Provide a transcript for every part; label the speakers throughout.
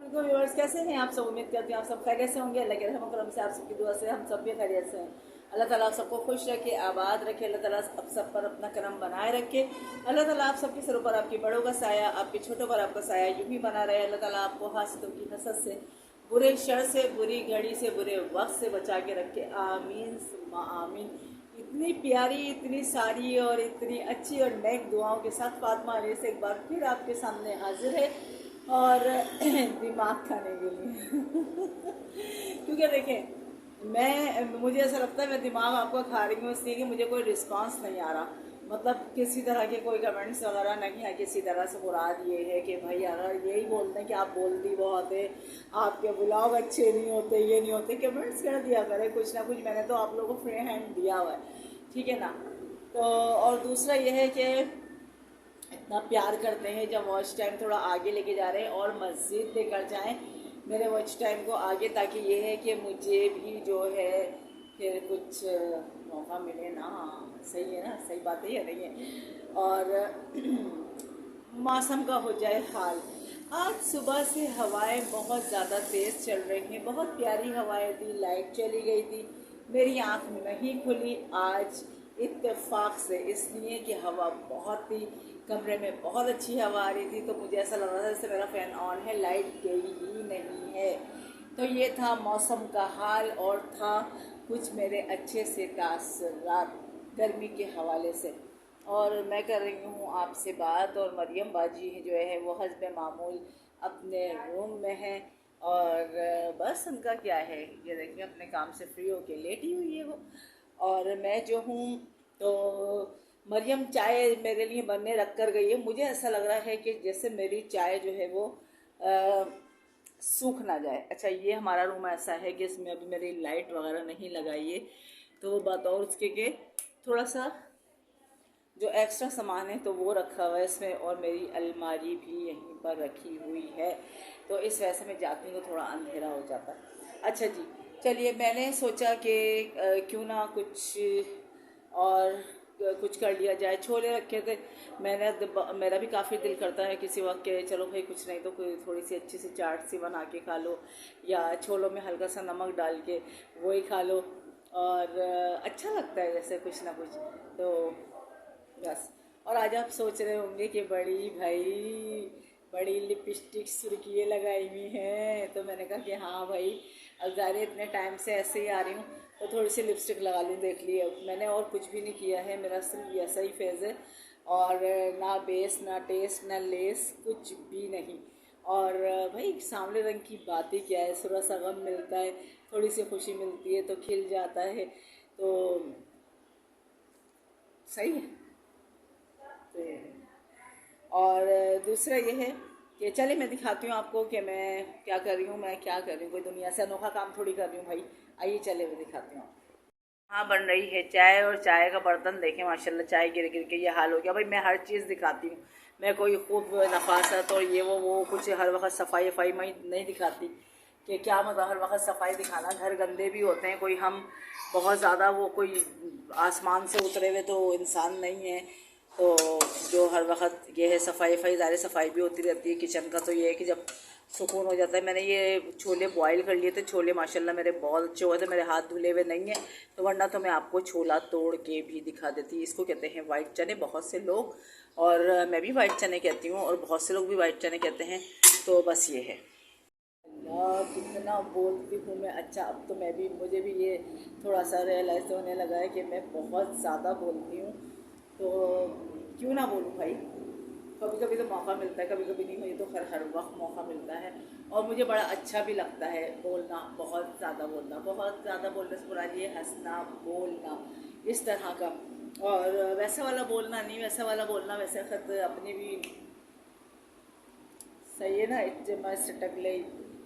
Speaker 1: तो व्यूअर्स कैसे हैं आप सब। उम्मीद करती हूँ आप सब खैरियत से होंगे। अल्लाह के रहम करम से आप सबकी दुआ से हम सब भी खैरियत से हैं। अल्लाह ताला आप सबको खुश रखे, आबाद रखे। अल्लाह ताला आप सब पर अपना करम बनाए रखे। अल्लाह ताला आप सबके सिरों पर आपकी बड़ों का साया, आपके छोटों पर आपका साया यूं ही बना रहे। अल्लाह ताला आपको हासिदों की हसद से, बुरे शर से, बुरी घड़ी से, बुरे वक्त से बचा के रखे। आमीन सुम्मा आमीन। इतनी प्यारी, इतनी सारी और इतनी अच्छी और नेक दुआओं के साथ फातिमा अली से एक बार फिर आपके सामने हाजिर है और दिमाग खाने के लिए क्योंकि देखें मुझे ऐसा लगता है मैं दिमाग आपका खा रही हूँ इसलिए कि मुझे कोई रिस्पांस नहीं आ रहा। मतलब किसी तरह के कोई कमेंट्स वगैरह नहीं है। किसी तरह से मुराद ये है कि भाई अगर यही बोलते हैं कि आप बोलती बहुत है, आपके ब्लॉग अच्छे नहीं होते, ये नहीं होते, कमेंट्स कर दिया करें कुछ ना कुछ। मैंने तो आप लोगों को फ्री हैंड दिया हुआ है, ठीक है ना। तो और दूसरा यह है कि इतना प्यार करते हैं जब वॉच टाइम थोड़ा आगे लेके जा रहे हैं और मस्जिद लेकर जाएं मेरे वॉच टाइम को आगे, ताकि ये है कि मुझे भी जो है फिर कुछ मौका मिले ना। सही है ना, सही बात है या नहीं है। और मौसम का हो जाए हाल। आज सुबह से हवाएं बहुत ज़्यादा तेज़ चल रही हैं, बहुत प्यारी हवाएं थी। लाइट चली गई थी, मेरी आँख नहीं खुली आज इत्तेफाक से, इसलिए कि हवा बहुत थी, कमरे में बहुत अच्छी हवा आ रही थी। तो मुझे ऐसा लग रहा था जैसे मेरा फ़ैन ऑन है, लाइट गई ही नहीं है। तो ये था मौसम का हाल और था कुछ मेरे अच्छे से तासुरात गर्मी के हवाले से। और मैं कर रही हूँ आपसे बात और मरियम बाजी जो है वो हस्ब मामूल अपने रूम में है। और बस उनका क्या है, ये देखिए अपने काम से फ्री होके लेटी हुई है वो। और मैं जो हूँ तो मरियम चाय मेरे लिए बनने रख कर गई है। मुझे ऐसा लग रहा है कि जैसे मेरी चाय जो है वो सूख ना जाए। अच्छा, ये हमारा रूम ऐसा है कि इसमें अभी मेरी लाइट वगैरह नहीं लगाई है, तो बात और उसके के थोड़ा सा जो एक्स्ट्रा सामान है तो वो रखा हुआ है इसमें, और मेरी अलमारी भी यहीं पर रखी हुई है। तो इस वजह से मैं जाती हूँ तो थोड़ा अंधेरा हो जाता है। अच्छा जी, चलिए मैंने सोचा कि क्यों ना कुछ और कुछ कर लिया जाए। छोले रखे थे मैंने, मेरा भी काफ़ी दिल करता है किसी वक्त के चलो भाई कुछ नहीं तो कोई थोड़ी सी अच्छी सी चाट सी बना के खा लो, या छोलों में हल्का सा नमक डाल के वही खा लो। और अच्छा लगता है जैसे कुछ ना कुछ। तो बस। और आज आप सोच रहे होंगे कि बड़ी लिपस्टिक सुर्खियाँ लगाई हुई हैं। तो मैंने कहा कि हाँ भाई, अब ज़ाहिर इतने टाइम से ऐसे ही आ रही हूँ तो थोड़ी सी लिपस्टिक लगा लूँ। देख लिए मैंने, और कुछ भी नहीं किया है, मेरा सिर्फ ऐसा ही फेज़ है। और ना बेस ना टेस्ट ना लेस, कुछ भी नहीं। और भाई सांवले रंग की बात ही क्या है, थोड़ा सा गम मिलता है, थोड़ी सी खुशी मिलती है तो खिल जाता है, तो सही है। और दूसरा ये है कि चले मैं दिखाती हूँ आपको कि मैं क्या कर रही हूँ। मैं क्या कर रही हूँ, कोई दुनिया से अनोखा काम थोड़ी कर रही हूँ भाई। आइए चले मैं दिखाती हूँ। हाँ, बन रही है चाय, और चाय का बर्तन देखें माशाल्लाह, चाय गिर गिर के ये हाल हो गया। भाई मैं हर चीज़ दिखाती हूँ, मैं कोई खूब नफासत और ये वो कुछ हर वक्त सफाई वफाई मैं नहीं दिखाती कि क्या मतलब हर वक्त सफाई दिखाना। घर गंदे भी होते हैं, कोई हम बहुत ज़्यादा वो कोई आसमान से उतरे हुए तो इंसान नहीं है। तो जो हर वक्त ये है सफाई वफाई, ज़ाहिर सफाई भी होती रहती है किचन का। तो ये है कि जब सुकून हो जाता है। मैंने ये छोले बॉईल कर लिए थे, छोले माशाल्लाह मेरे बहुत अच्छे हुए थे, मेरे हाथ धुले हुए नहीं है। तो वरना तो मैं आपको छोला तोड़ के भी दिखा देती। इसको कहते हैं वाइट चने बहुत से लोग, और मैं भी वाइट चने कहती हूँ, और बहुत से लोग भी वाइट चने कहते हैं। तो बस ये है। अल्लाह कितना बोलती हूँ मैं। अच्छा, अब तो मुझे भी ये थोड़ा सा रियलाइज़ होने लगा है कि मैं बहुत ज़्यादा बोलती हूँ। तो क्यों ना बोलूँ भाई, कभी कभी तो मौका मिलता है, कभी कभी नहीं, मुझे तो हर वक्त मौका मिलता है। और मुझे बड़ा अच्छा भी लगता है बोलना, बहुत ज़्यादा बोलना, बहुत ज़्यादा बोलने से बुरा ये हंसना बोलना इस तरह का। और वैसा वाला बोलना नहीं, वैसा वाला बोलना वैसे खत अपनी भी सही है ना, इज्जत सटक ले।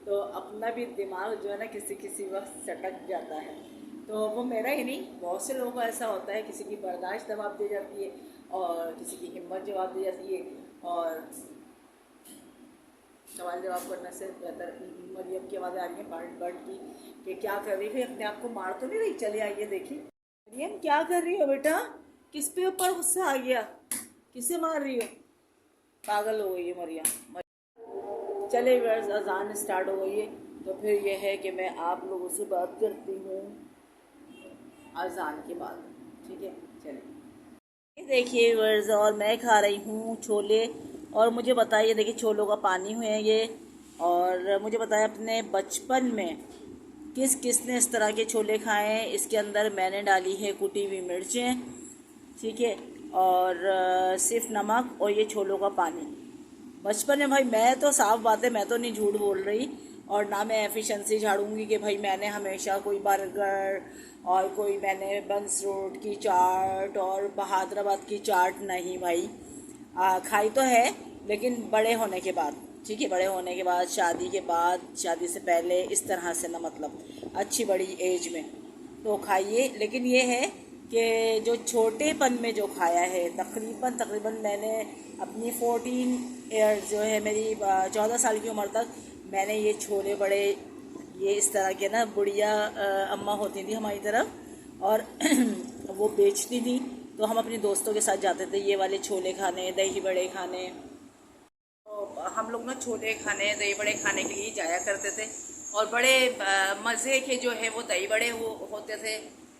Speaker 1: तो अपना भी दिमाग जो है ना किसी किसी वक्त सटक जाता है। तो वो मेरा ही नहीं, बहुत से लोगों को ऐसा होता है, किसी की बर्दाश्त जवाब दी जाती है और किसी की हिम्मत जवाब दी जाती है। और सवाल जवाब करने से बेहतर मरियम की आवाज़ आ रही है बर्ड बर्ड की कि क्या कर रही है, अपने आप को मार तो नहीं रही। चले आइए देखिए मरियम क्या कर रही हो बेटा, किस पे ऊपर गुस्सा आ गया, किसे मार रही हो, पागल हो गई है मरियम। चले वर्स अजान स्टार्ट हो गई है, तो फिर ये है कि मैं आप लोगों से बात करती हूँ अजान के बाद। ठीक है, चलिए। देखिए वर्स, और मैं खा रही हूँ छोले। और मुझे बताइए, देखिए छोलों का पानी हुए हैं ये। और मुझे बताया अपने बचपन में किस किस ने इस तरह के छोले खाए हैं। इसके अंदर मैंने डाली है कुटी हुई मिर्चें, ठीक है, और सिर्फ नमक और ये छोलों का पानी। बचपन में भाई, मैं तो साफ बात है, मैं तो नहीं झूठ बोल रही, और ना मैं एफिशिएंसी झाड़ूंगी कि भाई मैंने हमेशा कोई बर्गर और कोई मैंने बंस रोड की चाट और बहादुराबाद की चाट नहीं भाई। खाई तो है, लेकिन बड़े होने के बाद, ठीक है, बड़े होने के बाद, शादी के बाद, शादी से पहले इस तरह से ना, मतलब अच्छी बड़ी एज में तो खाइए। लेकिन ये है कि जो छोटेपन में जो खाया है, तकरीबन तकरीबन मैंने अपनी 14 ईयर जो है मेरी 14 साल की उम्र तक मैंने ये छोले बड़े, ये इस तरह के ना, बुढ़िया अम्मा होती थी हमारी तरफ, और वो बेचती थी, तो हम अपने दोस्तों के साथ जाते थे ये वाले छोले खाने, दही बड़े खाने। तो हम लोग ना छोले खाने, दही बड़े खाने के लिए जाया करते थे। और बड़े मज़े के जो है वो दही बड़े होते थे,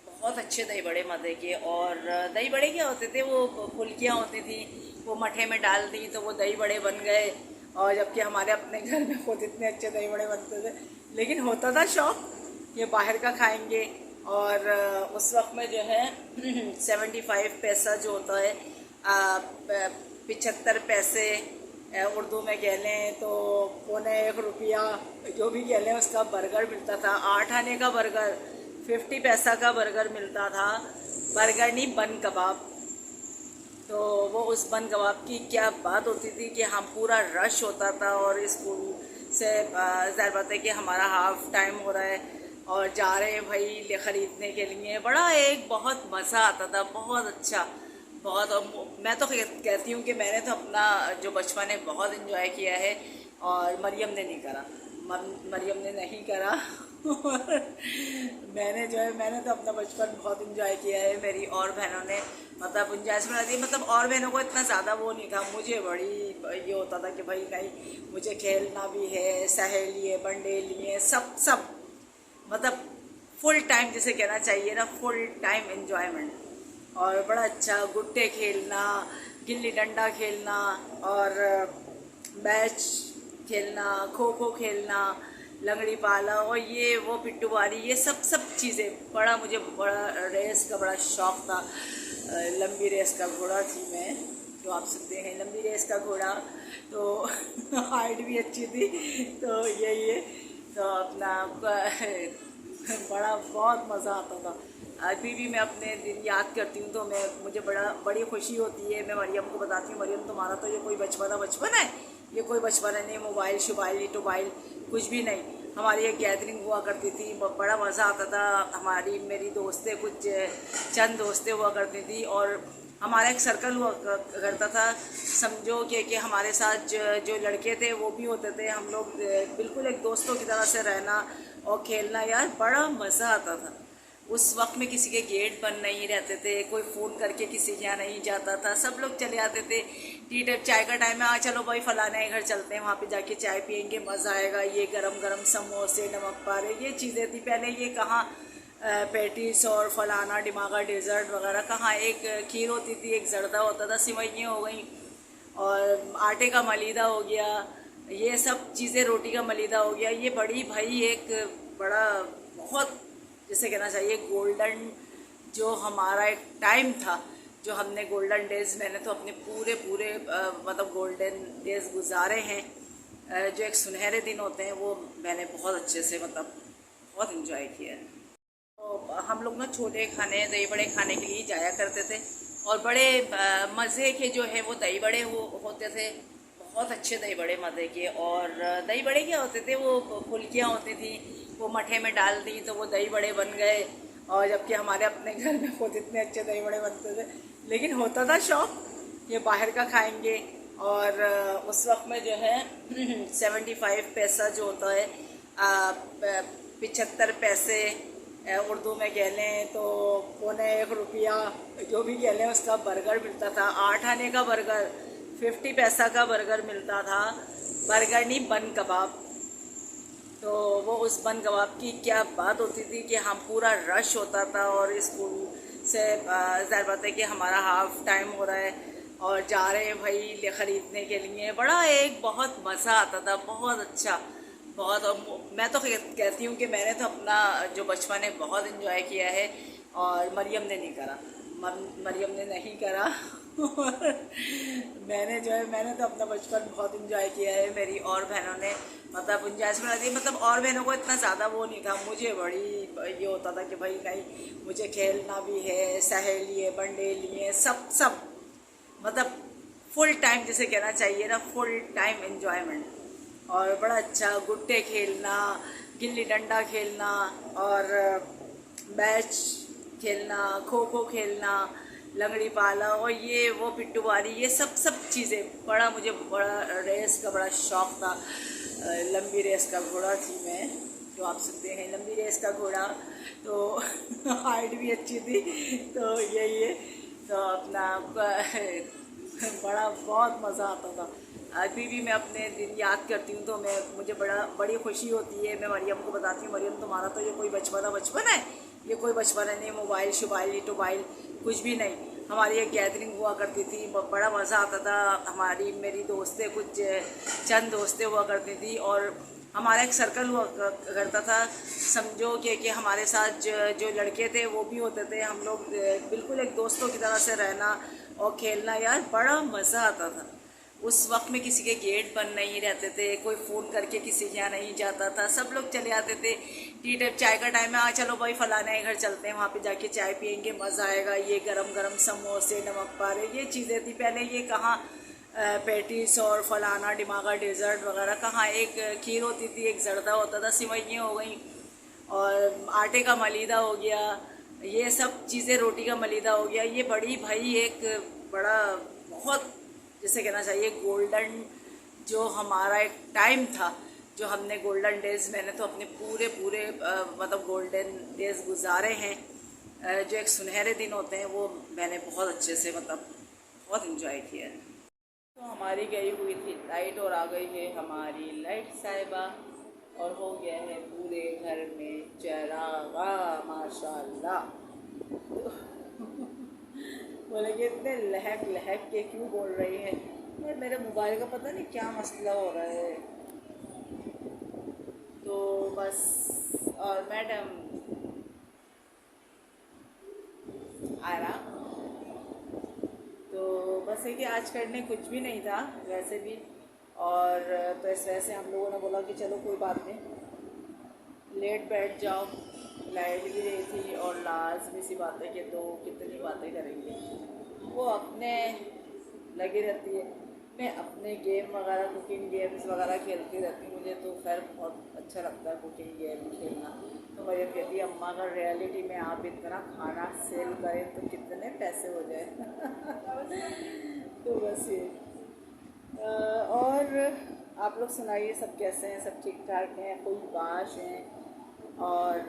Speaker 1: बहुत अच्छे दही बड़े मज़े के। और दही बड़े क्या होते थे, वो फुल्कियाँ होती थी, वो मठे में डाल दी तो वो दही बड़े बन गए। और जबकि हमारे अपने घर में खुद इतने अच्छे दही बड़े बनते थे, लेकिन होता था शौक ये बाहर का खाएंगे। और उस वक्त में जो है 75 पैसा जो होता है, 75 पैसे उर्दू में कह लें तो 1.25 रुपया, जो भी कह लें, उसका बर्गर मिलता था। 8 आने का बर्गर, 50 पैसा का बर्गर मिलता था। बर्गर नहीं, बन कबाब। तो वो उस बन कबाब की क्या बात होती थी कि हम पूरा रश होता था, और स्कूल से ज़ाहिर बात है कि हमारा हाफ टाइम हो रहा है और जा रहे हैं भाई ख़रीदने के लिए। बड़ा एक बहुत मज़ा आता था, बहुत अच्छा, बहुत। और मैं तो कहती हूँ कि मैंने तो अपना जो बचपन है बहुत इन्जॉय किया है, और मरियम ने नहीं करा, मरियम ने नहीं करा। मैंने जो है, मैंने तो अपना बचपन बहुत इन्जॉय किया है। मेरी और बहनों ने मतलब गुंजाइश बना दी, मतलब और बहनों को इतना ज़्यादा वो नहीं था, मुझे बड़ी ये होता था कि भाई नहीं, मुझे खेलना भी है, सहेली है, बंडेली है, सब सब, मतलब फुल टाइम जिसे कहना चाहिए ना, फुल टाइम एंजॉयमेंट। और बड़ा अच्छा गुट्टे खेलना, गिल्ली डंडा खेलना, और मैच खेलना, खो खो खेलना, लंगड़ी पाला, और ये वो पिट्टूबारी, ये सब सब चीज़ें। बड़ा मुझे बड़ा रेस का बड़ा शौक़ था। लंबी रेस का घोड़ा थी मैं, जो आप सुनते हैं लंबी रेस का घोड़ा। तो हाइट भी अच्छी थी, तो यही है। तो अपना बड़ा बहुत मज़ा आता था। अभी भी मैं अपने दिन याद करती हूँ तो मुझे बड़ी खुशी होती है। मैं मरियम को बताती हूँ, मरियम तुम्हारा तो ये कोई बचपन है, ये कोई बचपन है नहीं, मोबाइल शोबाइल टोबाइल कुछ भी नहीं। हमारी एक गैदरिंग हुआ करती थी, बड़ा मज़ा आता था। हमारी मेरी दोस्तें, कुछ चंद दोस्तें हुआ करती थी, और हमारा एक सर्कल हुआ करता था। समझो कि हमारे साथ जो लड़के थे वो भी होते थे। हम लोग बिल्कुल एक दोस्तों की तरह से रहना और खेलना, यार बड़ा मज़ा आता था। उस वक्त में किसी के गेट बंद नहीं रहते थे, कोई फ़ोन करके किसी के यहाँ नहीं जाता था, सब लोग चले आते थे। टी टाइम चाय का टाइम है, चलो भाई फलाने घर चलते हैं, वहाँ पे जाके चाय पियेंगे, मज़ा आएगा। ये गरम गरम समोसे, नमक पारे, ये चीज़ें थी पहले। ये कहाँ पैटिस और फलाना डिमागा डेजर्ट वगैरह कहाँ। एक खीर होती थी, एक जर्दा होता था, सिवैयाँ हो गई, और आटे का मलीदा हो गया, ये सब चीज़ें, रोटी का मलीदा हो गया। ये बड़ी भाई एक बड़ा बहुत जिसे कहना चाहिए गोल्डन, जो हमारा एक टाइम था, जो हमने गोल्डन डेज, मैंने तो अपने पूरे मतलब गोल्डन डेज गुजारे हैं। जो एक सुनहरे दिन होते हैं वो मैंने बहुत अच्छे से, मतलब बहुत इन्जॉय किया है। तो हम लोग ना छोले खाने, दही बड़े खाने के लिए जाया करते थे, और बड़े मज़े के जो है वो दही बड़े होते थे, बहुत अच्छे दही बड़े मज़े के। और दही बड़े क्या होते थे, वो फुल्कियाँ होती थी, वो मठे में डाल दी तो वो दही बड़े बन गए। और जबकि हमारे अपने घर में खुद इतने अच्छे दही बड़े बनते थे, लेकिन होता था शौक़ ये बाहर का खाएंगे। और उस वक्त में जो है 75 पैसा जो होता है, 75 पैसे उर्दू में कह लें तो 1.25 रुपया, जो भी कह लें, उसका बर्गर मिलता था। 8 आने का बर्गर, 50 पैसा का बर्गर मिलता था। बर्गर नहीं, बन कबाब। तो वो उस बन कबाब की क्या बात होती थी कि हम पूरा रश होता था और स्कूल से ज़ाहिर बात है कि हमारा हाफ टाइम हो रहा है और जा रहे हैं भाई ख़रीदने के लिए। बड़ा एक बहुत मज़ा आता था, बहुत अच्छा, बहुत। और मैं तो कहती हूँ कि मैंने तो अपना जो बचपन है बहुत इन्जॉय किया है और मरियम ने नहीं करा, मरियम ने नहीं करा और मैंने जो है मैंने तो अपना बचपन बहुत इन्जॉय किया है। मेरी और बहनों ने मतलब गुंजाइश बना दी, मतलब और बहनों को इतना ज़्यादा वो नहीं था, मुझे बड़ी ये होता था कि भाई नहीं, मुझे खेलना भी है, सहेली है, बंडेली है, सब सब मतलब फुल टाइम जिसे कहना चाहिए ना, फुल टाइम एंजॉयमेंट। और बड़ा अच्छा गुट्टे खेलना, गिल्ली डंडा खेलना और मैच खेलना, खो खो खेलना, लंगड़ी पाला और ये वो पिट्टू बारी, ये सब सब चीज़ें बड़ा, मुझे बड़ा रेस का बड़ा शौक़ था। लंबी रेस का घोड़ा थी मैं, जो आप सुनते हैं लंबी रेस का घोड़ा। तो हाइट भी अच्छी थी, तो यही है। तो अपना बड़ा बहुत मज़ा आता था। अभी भी मैं अपने दिन याद करती हूँ तो मुझे बड़ी खुशी होती है। मैं मरियम को बताती हूँ, मरियम तुम्हारा तो ये कोई बचपन है, ये कोई बचपन है नहीं, मोबाइल शोबाइल टोबाइल कुछ भी नहीं। हमारी एक गैदरिंग हुआ करती थी, बड़ा मज़ा आता था। हमारी मेरी दोस्तें कुछ चंद दोस्तें हुआ करती थी और हमारा एक सर्कल हुआ करता था। समझो कि हमारे साथ जो लड़के थे वो भी होते थे, हम लोग बिल्कुल एक दोस्तों की तरह से रहना और खेलना, यार बड़ा मज़ा आता था। उस वक्त में किसी के गेट बंद नहीं रहते थे, कोई फ़ोन करके किसी के यहाँ नहीं जाता था, सब लोग चले आते थे। टी टाइम चाय का टाइम है, चलो भाई फलाने घर चलते हैं, वहाँ पे जाके चाय पियेंगे, मज़ा आएगा। ये गरम गरम समोसे, नमक पारे, ये चीज़ें थी पहले। ये कहाँ पैटीज और फलाना डिमागा डेजर्ट वगैरह कहाँ। एक खीर होती थी, एक जर्दा होता था, सिवैयाँ हो गई और आटे का मलीदा हो गया, ये सब चीज़ें, रोटी का मलीदा हो गया। ये बड़ी भाई एक बड़ा बहुत जिसे कहना चाहिए गोल्डन जो हमारा एक टाइम था, जो हमने गोल्डन डेज, मैंने तो अपने पूरे पूरे मतलब गोल्डन डेज गुजारे हैं। जो एक सुनहरे दिन होते हैं वो मैंने बहुत अच्छे से मतलब बहुत इन्जॉय किया है। तो हमारी गई हुई थी लाइट और आ गई है हमारी लाइट साहिबा और हो गया है पूरे घर में चरागा माशाल्लाह। बोले कि इतने लहक लहक के क्यों बोल रही है यार, मेरे मोबाइल का पता नहीं क्या मसला हो रहा है। तो बस, और मैडम आरा, तो बस है कि आज करने कुछ भी नहीं था वैसे भी। और तो इस वजह से हम लोगों ने बोला कि चलो कोई बात नहीं, लेट बैठ जाओ। लाइट भी रही थी और लाजमी सी बात है कि तो कितनी बातें करेंगे, वो अपने लगी रहती है। मैं अपने गेम वगैरह, कुकिंग गेम्स वगैरह खेलती रहती हूँ, मुझे तो खैर बहुत अच्छा लगता है कुकिंग गेम खेलना। तो मरियम कहती है अम्मा अगर रियलिटी में आप इतना खाना सेल करें तो कितने पैसे हो जाए। तो बस ये और आप लोग सुनाइए, सब कैसे हैं, सब ठीक ठाक हैं, कोई बाश हैं। और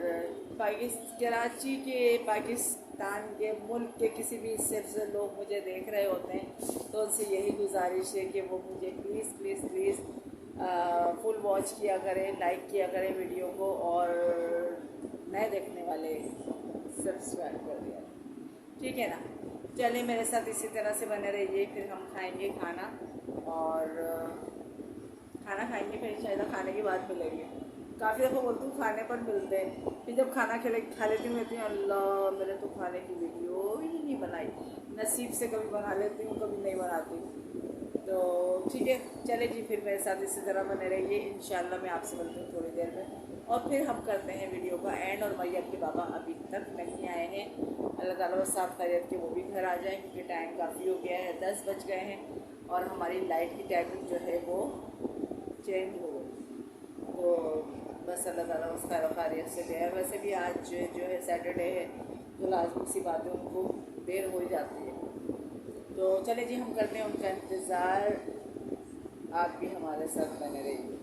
Speaker 1: कराची के, पाकिस्तान के मुल्क के किसी भी हिस्से से लोग मुझे देख रहे होते हैं तो उनसे यही गुजारिश है कि वो मुझे please please please full watch किया करें, लाइक किया करें वीडियो को, और नए देखने वाले सब्सक्राइब कर दिया, ठीक है ना। चलिए मेरे साथ इसी तरह से बने रहिए, फिर हम खाएंगे खाना और खाना खाएंगे, फिर शायद खाने के बाद मिलेंगे। काफ़ी दफ़ा बोलती हूँ खाने पर मिलते हैं, फिर जब खाना खा लेती हूँ कहती हूँ अल्लाह मैंने तो खाने की वीडियो ही नहीं बनाई। नसीब से कभी बना लेती हूँ, कभी नहीं बनाती। तो ठीक है, चले जी, फिर मेरे साथ इसी तरह बने रहिए। इंशाल्लाह मैं आपसे मिलती हूँ थोड़ी देर में और फिर हम करते हैं वीडियो का एंड। और मरियम के बाबा अभी तक नहीं आए हैं, अल्लाह ताला बस साफ खैरियत के वो भी घर आ जाएँ, क्योंकि टाइम काफ़ी हो गया है, 10 बज गए हैं और हमारी लाइट की टाइमिंग जो है वो चेंज हो गई। तो बस अल्लाह ताला उस खैर खैरियत से गया है। वैसे भी आज जो है सैटरडे है तो लाजमी सी बात है, उनको देर हो ही जाती है। तो चले जी, हम करते हैं उनका इंतज़ार, आप भी हमारे साथ बने रहिए।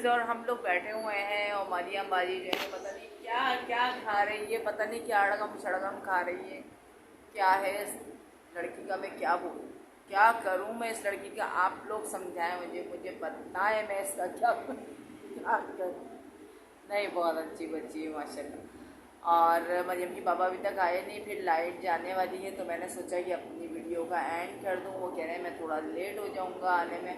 Speaker 1: और हम लोग बैठे हुए हैं और मरियम बाजी जो है पता नहीं क्या क्या खा रही है, पता नहीं क्या अड़गम शड़गम खा रही है, क्या है इस लड़की का मैं क्या बोलूँ। क्या करूं मैं इस लड़की का, आप लोग समझाएं मुझे बताएं मैं इसका क्या करूं। नहीं, बहुत अच्छी बच्ची है माशाल्लाह। और मरियम की पापा अभी तक आए नहीं, फिर लाइट जाने वाली है, तो मैंने सोचा कि अपनी वीडियो का एंड कर दूं। वो कह रहे हैं मैं थोड़ा लेट हो जाऊंगा आने में,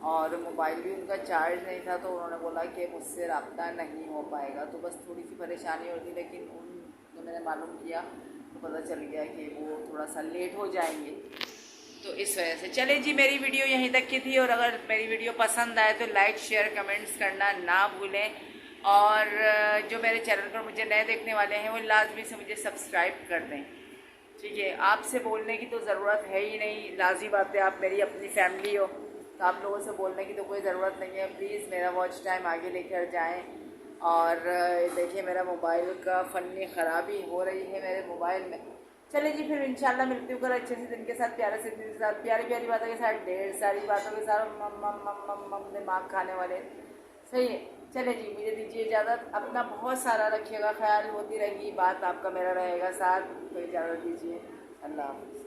Speaker 1: और मोबाइल भी उनका चार्ज नहीं था, तो उन्होंने बोला कि मुझसे रब्ता नहीं हो पाएगा। तो बस थोड़ी सी परेशानी होती, लेकिन उनको मैंने मालूम किया तो पता चल गया कि वो थोड़ा सा लेट हो जाएंगे, तो इस वजह से। चले जी, मेरी वीडियो यहीं तक की थी, और अगर मेरी वीडियो पसंद आए तो लाइक शेयर कमेंट्स करना ना भूलें। और जो मेरे चैनल पर मुझे नए देखने वाले हैं वो लाजमी से मुझे सब्सक्राइब कर दें, ठीक है। आपसे बोलने की तो ज़रूरत है ही नहीं, लाजी बात है, आप मेरी अपनी फैमिली हो, तो आप लोगों से बोलने की तो कोई ज़रूरत नहीं है। प्लीज़ मेरा वॉच टाइम आगे लेकर जाएं। और देखिए, मेरा मोबाइल का फ़नी ख़राबी हो रही है मेरे मोबाइल में। चलिए जी, फिर इंशाल्लाह मिलती हूँ कल अच्छे से दिन के साथ, प्यारे से दिन के साथ, प्यारी प्यारी बातों के साथ, ढेर सारी बातों के साथ, मम मम मम मम मम दिमाग खाने वाले। सही है। चले जी, मुझे दीजिए इजाज़त। अपना बहुत सारा रखिएगा ख्याल, होती रहेगी बात, आपका मेरा रहेगा साथ। तो इजाज़त दीजिए, अल्लाह हाफ़िज़।